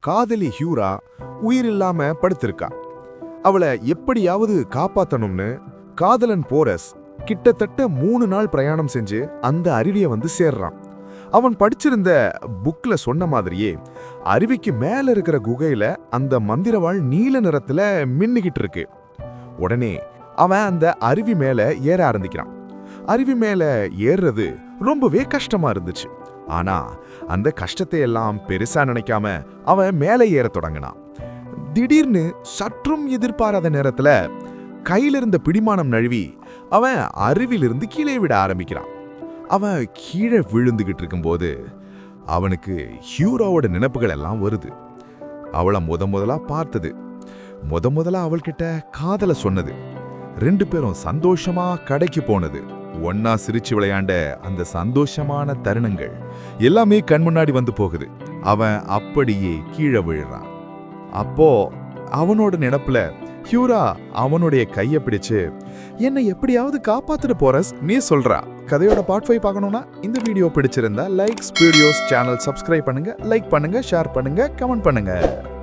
காதலி ஹியூரா உயிரில்லாம படுத்திருக்கா. அவளை எப்படியாவது காப்பாத்தணும்னு காதலன் போரஸ் கிட்டத்தட்ட 3 நாள் பிரயாணம் செஞ்சு அந்த அருவியை வந்து சேர்றான். அவன் படிச்சிருந்த புக்ல சொன்ன மாதிரியே அருவிக்கு மேல இருக்கிற குகையில அந்த மந்திரவாள் நீல நிறத்துல மின்னுகிட்டு இருக்கு. உடனே அவன் அந்த அருவி மேல ஏற ஆரம்பிக்கிறான். அருவி மேல ஏறுறது ரொம்பவே கஷ்டமா இருந்துச்சு. ஆனா அந்த கஷ்டத்தை எல்லாம் பெருசா நினைக்காம அவன் மேலே ஏற தொடங்கினான். திடீர்னு சற்றும் எதிர்பாராத நேரத்துல கையில இருந்த பிடிமானம் நழுவி அவன் அருவிலிருந்து கீழே விட ஆரம்பிக்கிறான். அவன் கீழே விழுந்துகிட்டு இருக்கும்போது அவனுக்கு ஹியூராவோட நினைப்புகள் எல்லாம் வருது. அவளை முதலா பார்த்தது, முதலா அவள்கிட்ட காதல சொன்னது, 2 பேரும் சந்தோஷமா கடைக்கு போனது, ஒன்னா சிரிச்சு விளையாண்ட அந்த சந்தோஷமான தருணங்கள் எல்லாமே கண் முன்னாடி வந்து போகுது. அவன் அப்படியே கீழே விழுறான். அப்போ அவனோட நினைப்புல ஹியூரா அவனுடைய கையை பிடிச்சு என்னை எப்படியாவது காப்பாத்திட்டு போறஸ் நீ சொல்றா. கதையோட பார்ட் 5 பார்க்கணும்னா இந்த வீடியோ பிடிச்சிருந்தா லைக்ஸ் வீடியோஸ் சேனல் சப்ஸ்கிரைப் பண்ணுங்க, லைக் பண்ணுங்க, ஷேர் பண்ணுங்க, கமெண்ட் பண்ணுங்க.